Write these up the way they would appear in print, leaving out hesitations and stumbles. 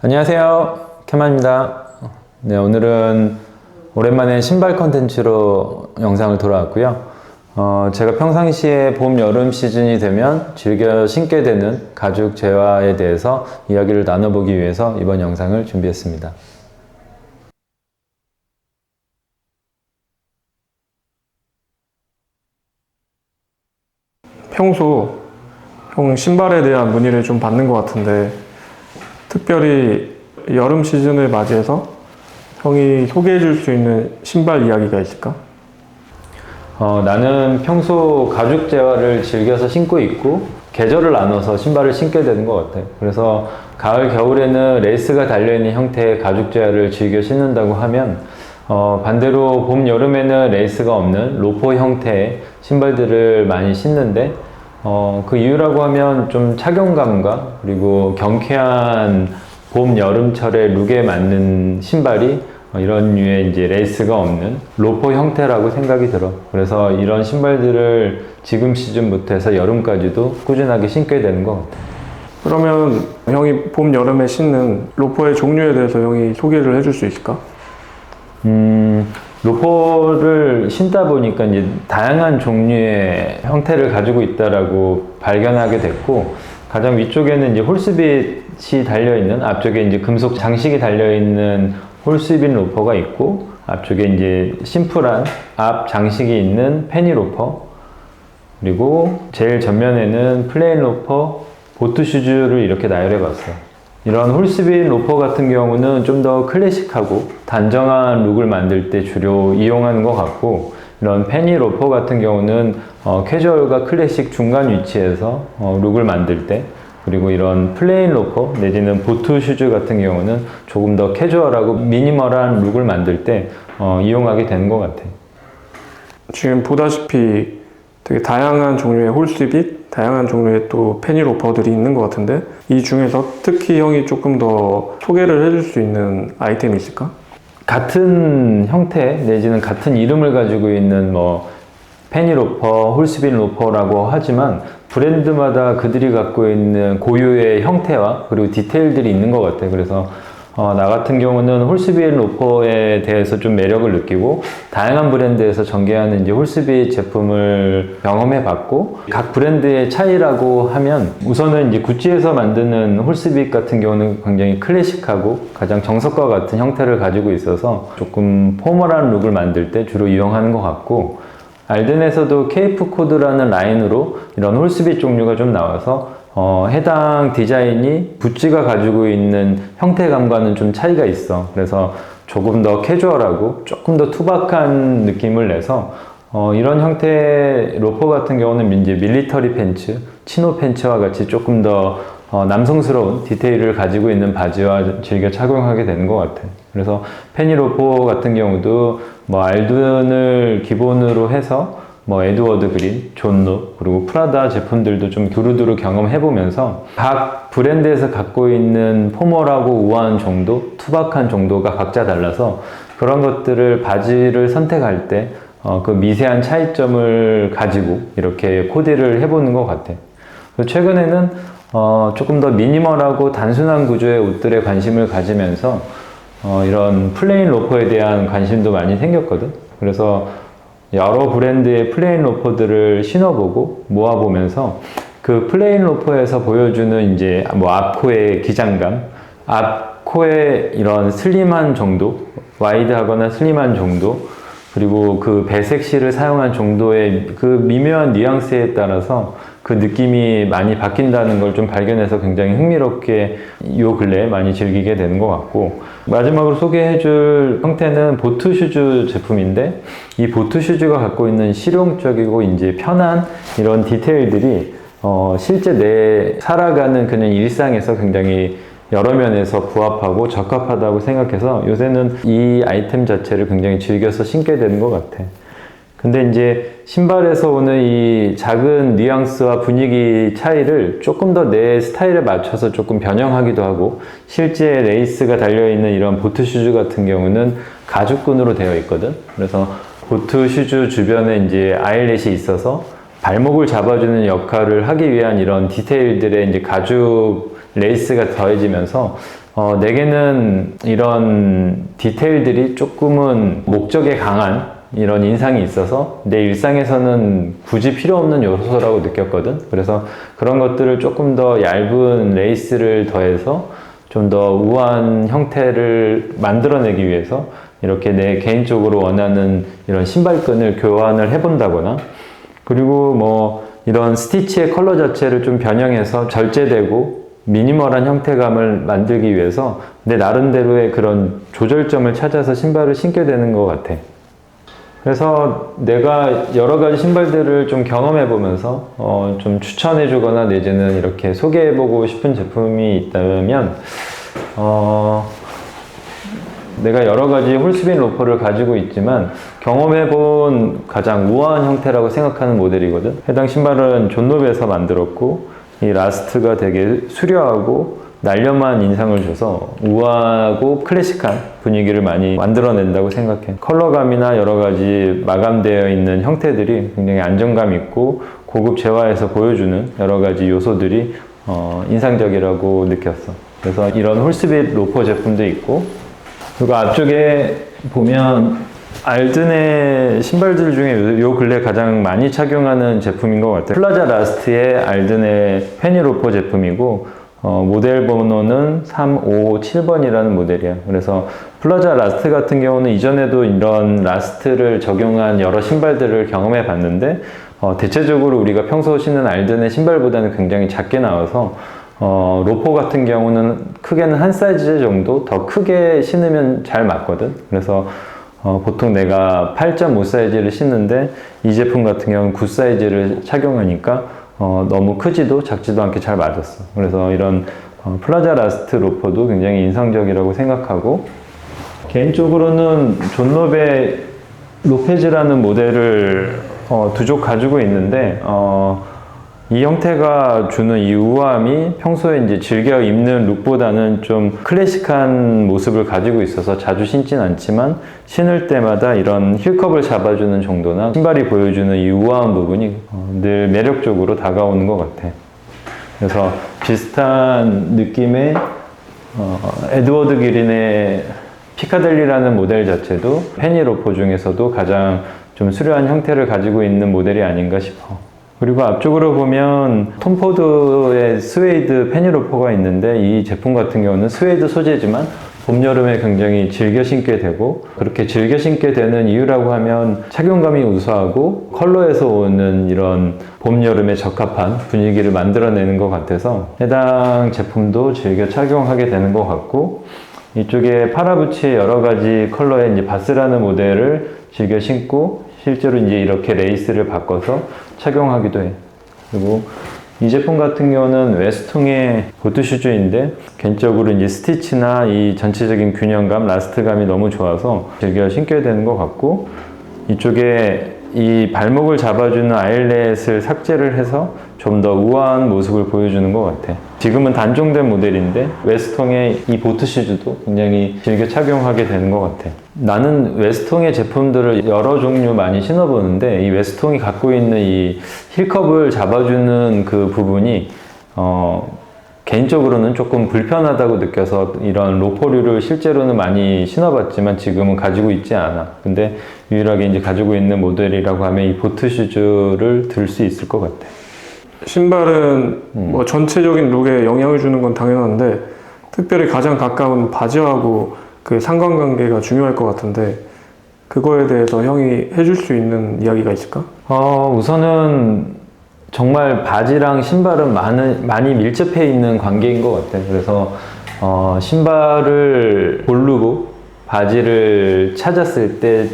안녕하세요, 캐만입니다. 네, 오늘은 오랜만에 신발 컨텐츠로 영상을 돌아왔고요. 제가 평상시에 봄, 여름 시즌이 되면 즐겨 신게 되는 가죽 재화에 대해서 이야기를 나눠보기 위해서 이번 영상을 준비했습니다. 평소 형 신발에 대한 문의를 좀 받는 것 같은데, 특별히 여름 시즌을 맞이해서 형이 소개해 줄 수 있는 신발 이야기가 있을까? 나는 평소 가죽 재화를 즐겨서 신고 있고 계절을 나눠서 신발을 신게 되는 것 같아요. 그래서 가을, 겨울에는 레이스가 달려있는 형태의 가죽 재화를 즐겨 신는다고 하면 반대로 봄, 여름에는 레이스가 없는 로퍼 형태의 신발들을 많이 신는데 그 이유라고 하면 좀 착용감과 그리고 경쾌한 봄, 여름철의 룩에 맞는 신발이 이런 류의 이제 레이스가 없는 로퍼 형태라고 생각이 들어. 그래서 이런 신발들을 지금 시즌부터 해서 여름까지도 꾸준하게 신게 되는 것 같아. 그러면 형이 봄, 여름에 신는 로퍼의 종류에 대해서 형이 소개를 해줄 수 있을까? 로퍼를 신다 보니까 이제 다양한 종류의 형태를 가지고 있다라고 발견하게 됐고, 가장 위쪽에는 이제 홀스빗이 달려있는, 앞쪽에 이제 금속 장식이 달려있는 홀스빗 로퍼가 있고, 앞쪽에 이제 심플한 앞 장식이 있는 페니 로퍼, 그리고 제일 전면에는 플레인 로퍼, 보트 슈즈를 이렇게 나열해 봤어요. 이런 홀스빗 로퍼 같은 경우는 좀 더 클래식하고 단정한 룩을 만들 때 주로 이용하는 것 같고, 이런 페니 로퍼 같은 경우는 캐주얼과 클래식 중간 위치에서 룩을 만들 때, 그리고 이런 플레인 로퍼 내지는 보트 슈즈 같은 경우는 조금 더 캐주얼하고 미니멀한 룩을 만들 때 이용하게 되는 것 같아요. 지금 보다시피 되게 다양한 종류의 홀스빗, 다양한 종류의 또 페니 로퍼들이 있는 것 같은데, 이 중에서 특히 형이 조금 더 소개를 해줄 수 있는 아이템이 있을까? 같은 형태 내지는 같은 이름을 가지고 있는 페니 로퍼, 홀스빗 로퍼라고 하지만 브랜드마다 그들이 갖고 있는 고유의 형태와 그리고 디테일들이 있는 것 같아요. 그래서 나 같은 경우는 홀스빗 로퍼에 대해서 좀 매력을 느끼고 다양한 브랜드에서 전개하는 이제 홀스빗 제품을 경험해 봤고, 각 브랜드의 차이라고 하면 우선은 이제 구찌에서 만드는 홀스빗 같은 경우는 굉장히 클래식하고 가장 정석과 같은 형태를 가지고 있어서 조금 포멀한 룩을 만들 때 주로 이용하는 것 같고, 알덴에서도 케이프 코드라는 라인으로 이런 홀스빗 종류가 좀 나와서 해당 디자인이 구찌가 가지고 있는 형태감과는 좀 차이가 있어. 그래서 조금 더 캐주얼하고 조금 더 투박한 느낌을 내서 이런 형태의 로퍼 같은 경우는 이제 밀리터리 팬츠, 치노 팬츠와 같이 조금 더 남성스러운 디테일을 가지고 있는 바지와 즐겨 착용하게 되는 것 같아요. 그래서 페니 로퍼 같은 경우도 알둔을 기본으로 해서 에드워드 그린, 존로, 그리고 프라다 제품들도 좀 두루두루 경험해보면서 각 브랜드에서 갖고 있는 포멀하고 우아한 정도, 투박한 정도가 각자 달라서 그런 것들을 바지를 선택할 때 그 미세한 차이점을 가지고 이렇게 코디를 해보는 것 같아요. 그래서 최근에는 조금 더 미니멀하고 단순한 구조의 옷들에 관심을 가지면서 이런 플레인 로퍼에 대한 관심도 많이 생겼거든. 그래서 여러 브랜드의 플레인 로퍼들을 신어보고 모아보면서 그 플레인 로퍼에서 보여주는 이제 앞코의 기장감, 앞코의 이런 슬림한 정도, 와이드하거나 슬림한 정도, 그리고 그 배색실을 사용한 정도의 그 미묘한 뉘앙스에 따라서 그 느낌이 많이 바뀐다는 걸 좀 발견해서 굉장히 흥미롭게 요 근래에 많이 즐기게 되는 것 같고, 마지막으로 소개해줄 형태는 보트 슈즈 제품인데, 이 보트 슈즈가 갖고 있는 실용적이고 이제 편한 이런 디테일들이 실제 내 살아가는 그냥 일상에서 굉장히 여러 면에서 부합하고 적합하다고 생각해서 요새는 이 아이템 자체를 굉장히 즐겨서 신게 되는 것 같아. 근데 이제 신발에서 오는 이 작은 뉘앙스와 분위기 차이를 조금 더 내 스타일에 맞춰서 조금 변형하기도 하고, 실제 레이스가 달려있는 이런 보트 슈즈 같은 경우는 가죽끈으로 되어 있거든. 그래서 보트 슈즈 주변에 이제 아일렛이 있어서 발목을 잡아주는 역할을 하기 위한 이런 디테일들의 이제 가죽 레이스가 더해지면서 내게는 이런 디테일들이 조금은 목적에 강한 이런 인상이 있어서 내 일상에서는 굳이 필요 없는 요소라고 느꼈거든. 그래서 그런 것들을 조금 더 얇은 레이스를 더해서 좀 더 우아한 형태를 만들어내기 위해서 이렇게 내 개인적으로 원하는 이런 신발끈을 교환을 해본다거나, 그리고 뭐 이런 스티치의 컬러 자체를 좀 변형해서 절제되고 미니멀한 형태감을 만들기 위해서 내 나름대로의 그런 조절점을 찾아서 신발을 신게 되는 것 같아. 그래서 내가 여러 가지 신발들을 좀 경험해 보면서 좀 추천해 주거나 내지는 이렇게 소개해 보고 싶은 제품이 있다면 내가 여러 가지 홀스빈 로퍼를 가지고 있지만 경험해 본 가장 우아한 형태라고 생각하는 모델이거든. 해당 신발은 존노베에서 만들었고 이 라스트가 되게 수려하고 날렵한 인상을 줘서 우아하고 클래식한 분위기를 많이 만들어낸다고 생각해. 컬러감이나 여러 가지 마감되어 있는 형태들이 굉장히 안정감 있고 고급 재화에서 보여주는 여러 가지 요소들이 인상적이라고 느꼈어. 그래서 이런 홀스빗 로퍼 제품도 있고, 그리고 앞쪽에 보면 알든의 신발들 중에 요 근래 가장 많이 착용하는 제품인 것 같아요. 플라자 라스트의 알든의 페니로퍼 제품이고 모델 번호는 357번이라는 모델이야. 그래서 플라자 라스트 같은 경우는 이전에도 이런 라스트를 적용한 여러 신발들을 경험해 봤는데 대체적으로 우리가 평소 신는 알든의 신발보다는 굉장히 작게 나와서 로퍼 같은 경우는 크게는 한 사이즈 정도 더 크게 신으면 잘 맞거든. 그래서 보통 내가 8.5 사이즈를 신는데 이 제품 같은 경우는 9 사이즈를 착용하니까 너무 크지도 작지도 않게 잘 맞았어. 그래서 이런 플라자 라스트 로퍼도 굉장히 인상적이라고 생각하고, 개인적으로는 존노베 로페즈라는 모델을 두 쪽 가지고 있는데 이 형태가 주는 이 우아함이 평소에 이제 즐겨 입는 룩보다는 좀 클래식한 모습을 가지고 있어서 자주 신진 않지만 신을 때마다 이런 힐컵을 잡아주는 정도나 신발이 보여주는 이 우아한 부분이 늘 매력적으로 다가오는 것 같아. 그래서 비슷한 느낌의 에드워드 기린의 피카델리라는 모델 자체도 페니로퍼 중에서도 가장 좀 수려한 형태를 가지고 있는 모델이 아닌가 싶어. 그리고 앞쪽으로 보면 톰 포드의 스웨이드 페니로퍼가 있는데 이 제품 같은 경우는 스웨이드 소재지만 봄, 여름에 굉장히 즐겨 신게 되고, 그렇게 즐겨 신게 되는 이유라고 하면 착용감이 우수하고 컬러에서 오는 이런 봄, 여름에 적합한 분위기를 만들어내는 것 같아서 해당 제품도 즐겨 착용하게 되는 것 같고, 이쪽에 파라부치의 여러 가지 컬러의 이제 바스라는 모델을 즐겨 신고 실제로 이제 이렇게 레이스를 바꿔서 착용하기도 해. 그리고 이 제품 같은 경우는 웨스통의 보트슈즈인데 개인적으로 이제 스티치나 이 전체적인 균형감, 라스트감이 너무 좋아서 즐겨 신게 되는 것 같고, 이쪽에 이 발목을 잡아주는 아일렛을 삭제를 해서 좀 더 우아한 모습을 보여주는 것 같아. 지금은 단종된 모델인데 웨스통의 이 보트슈즈도 굉장히 즐겨 착용하게 되는 것 같아. 나는 웨스통의 제품들을 여러 종류 많이 신어보는데 이 웨스통이 갖고 있는 이 힐컵을 잡아주는 그 부분이 개인적으로는 조금 불편하다고 느껴서 이런 로퍼류를 실제로는 많이 신어봤지만 지금은 가지고 있지 않아. 근데 유일하게 이제 가지고 있는 모델이라고 하면 이 보트 슈즈를 들 수 있을 것 같아. 신발은 뭐 전체적인 룩에 영향을 주는 건 당연한데 특별히 가장 가까운 바지하고 그 상관관계가 중요할 것 같은데 그거에 대해서 형이 해줄 수 있는 이야기가 있을까? 우선은 정말 바지랑 신발은 많이 밀접해 있는 관계인 것 같아요. 그래서 신발을 고르고 바지를 찾았을 때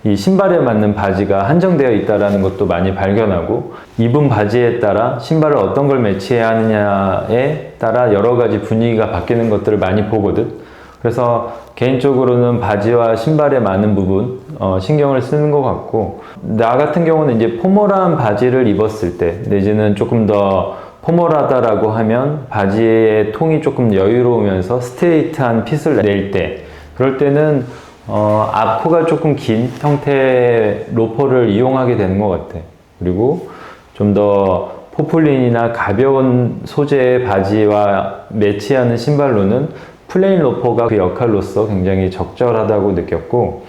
이 신발에 맞는 바지가 한정되어 있다는 것도 많이 발견하고, 입은 바지에 따라 신발을 어떤 걸 매치해야 하느냐에 따라 여러 가지 분위기가 바뀌는 것들을 많이 보거든. 그래서 개인적으로는 바지와 신발에 많은 부분 신경을 쓰는 것 같고, 나 같은 경우는 이제 포멀한 바지를 입었을 때 내지는 조금 더 포멀하다라고 하면 바지의 통이 조금 여유로우면서 스트레이트한 핏을 낼 때, 그럴 때는 앞코가 조금 긴 형태의 로퍼를 이용하게 되는 것 같아. 그리고 좀 더 포플린이나 가벼운 소재의 바지와 매치하는 신발로는 플레인 로퍼가 그 역할로서 굉장히 적절하다고 느꼈고,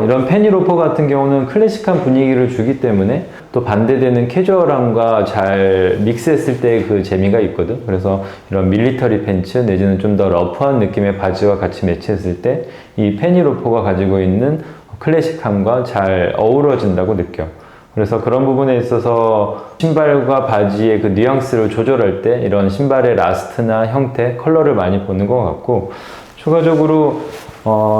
이런 페니 로퍼 같은 경우는 클래식한 분위기를 주기 때문에 또 반대되는 캐주얼함과 잘 믹스했을 때 그 재미가 있거든. 그래서 이런 밀리터리 팬츠 내지는 좀 더 러프한 느낌의 바지와 같이 매치했을 때 이 페니 로퍼가 가지고 있는 클래식함과 잘 어우러진다고 느껴. 그래서 그런 부분에 있어서 신발과 바지의 그 뉘앙스를 조절할 때 이런 신발의 라스트나 형태, 컬러를 많이 보는 것 같고, 추가적으로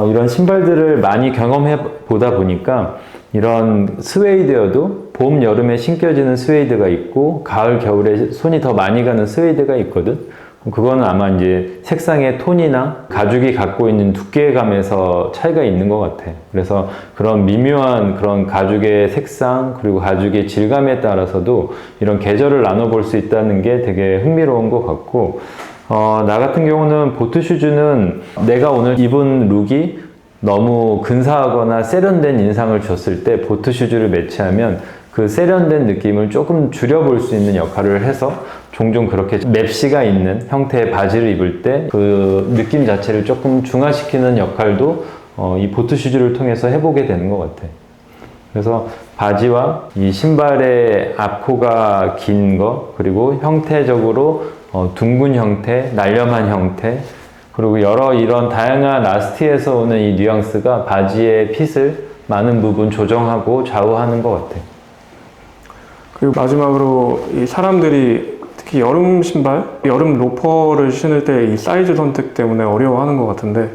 이런 신발들을 많이 경험해 보다 보니까 이런 스웨이드여도 봄, 여름에 신겨지는 스웨이드가 있고 가을, 겨울에 손이 더 많이 가는 스웨이드가 있거든. 그거는 아마 이제 색상의 톤이나 가죽이 갖고 있는 두께감에서 차이가 있는 것 같아. 그래서 그런 미묘한 그런 가죽의 색상 그리고 가죽의 질감에 따라서도 이런 계절을 나눠볼 수 있다는 게 되게 흥미로운 것 같고, 나 같은 경우는 보트 슈즈는 내가 오늘 입은 룩이 너무 근사하거나 세련된 인상을 줬을 때 보트 슈즈를 매치하면 그 세련된 느낌을 조금 줄여볼 수 있는 역할을 해서 종종 그렇게 맵시가 있는 형태의 바지를 입을 때 그 느낌 자체를 조금 중화시키는 역할도 이 보트 슈즈를 통해서 해보게 되는 것 같아. 그래서 바지와 이 신발의 앞코가 긴 거, 그리고 형태적으로 둥근 형태, 날렵한 형태, 그리고 여러 이런 다양한 라스트에서 오는 이 뉘앙스가 바지의 핏을 많은 부분 조정하고 좌우하는 것 같아. 그리고 마지막으로 이 사람들이 특히 여름 신발, 여름 로퍼를 신을 때 이 사이즈 선택 때문에 어려워하는 것 같은데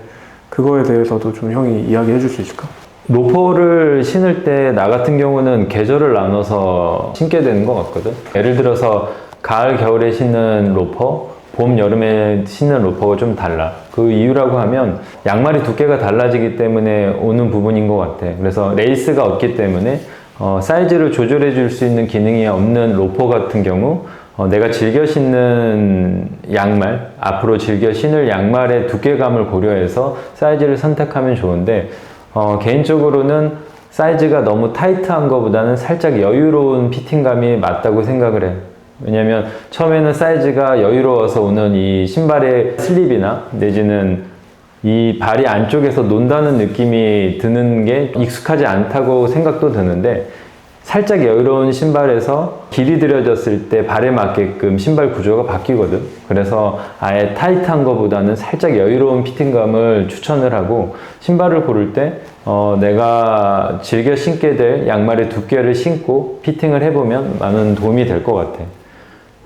그거에 대해서도 좀 형이 이야기해 줄 수 있을까? 로퍼를 신을 때 나 같은 경우는 계절을 나눠서 신게 되는 것 같거든. 예를 들어서 가을, 겨울에 신는 로퍼, 봄, 여름에 신는 로퍼가 좀 달라. 그 이유라고 하면 양말의 두께가 달라지기 때문에 오는 부분인 것 같아. 그래서 레이스가 없기 때문에 사이즈를 조절해 줄 수 있는 기능이 없는 로퍼 같은 경우 내가 즐겨 신는 양말, 앞으로 즐겨 신을 양말의 두께감을 고려해서 사이즈를 선택하면 좋은데, 개인적으로는 사이즈가 너무 타이트한 것보다는 살짝 여유로운 피팅감이 맞다고 생각을 해. 왜냐면 처음에는 사이즈가 여유로워서 오는 이 신발의 슬립이나 내지는 이 발이 안쪽에서 논다는 느낌이 드는 게 익숙하지 않다고 생각도 드는데, 살짝 여유로운 신발에서 길이 들여졌을 때 발에 맞게끔 신발 구조가 바뀌거든. 그래서 아예 타이트한 것보다는 살짝 여유로운 피팅감을 추천을 하고, 신발을 고를 때 내가 즐겨 신게 될 양말의 두께를 신고 피팅을 해보면 많은 도움이 될 것 같아.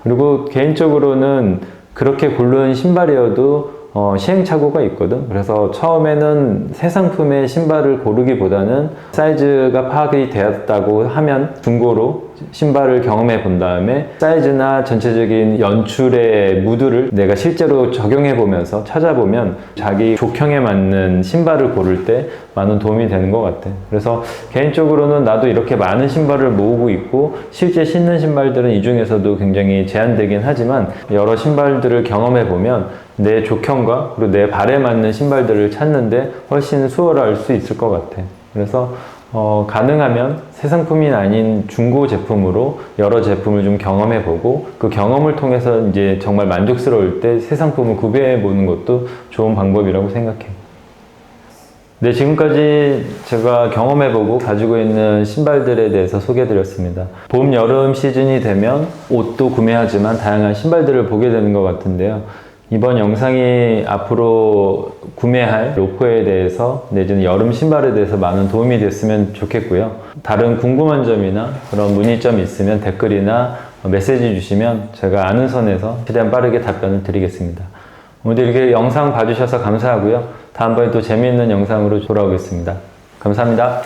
그리고 개인적으로는 그렇게 고른 신발이어도 시행착오가 있거든. 그래서 처음에는 새 상품의 신발을 고르기보다는 사이즈가 파악이 되었다고 하면 중고로 신발을 경험해 본 다음에 사이즈나 전체적인 연출의 무드를 내가 실제로 적용해 보면서 찾아보면 자기 족형에 맞는 신발을 고를 때 많은 도움이 되는 것 같아. 그래서 개인적으로는 나도 이렇게 많은 신발을 모으고 있고 실제 신는 신발들은 이 중에서도 굉장히 제한되긴 하지만 여러 신발들을 경험해 보면 내 족형과 그리고 내 발에 맞는 신발들을 찾는데 훨씬 수월할 수 있을 것 같아. 그래서 가능하면 새 상품이 아닌 중고 제품으로 여러 제품을 좀 경험해 보고 그 경험을 통해서 이제 정말 만족스러울 때 새 상품을 구매해 보는 것도 좋은 방법이라고 생각해. 네, 지금까지 제가 경험해보고 가지고 있는 신발들에 대해서 소개해드렸습니다. 봄, 여름 시즌이 되면 옷도 구매하지만 다양한 신발들을 보게 되는 것 같은데요. 이번 영상이 앞으로 구매할 로퍼에 대해서 내지는 여름 신발에 대해서 많은 도움이 됐으면 좋겠고요. 다른 궁금한 점이나 그런 문의점이 있으면 댓글이나 메시지 주시면 제가 아는 선에서 최대한 빠르게 답변을 드리겠습니다. 오늘도 이렇게 영상 봐주셔서 감사하고요. 다음번에 또 재미있는 영상으로 돌아오겠습니다. 감사합니다.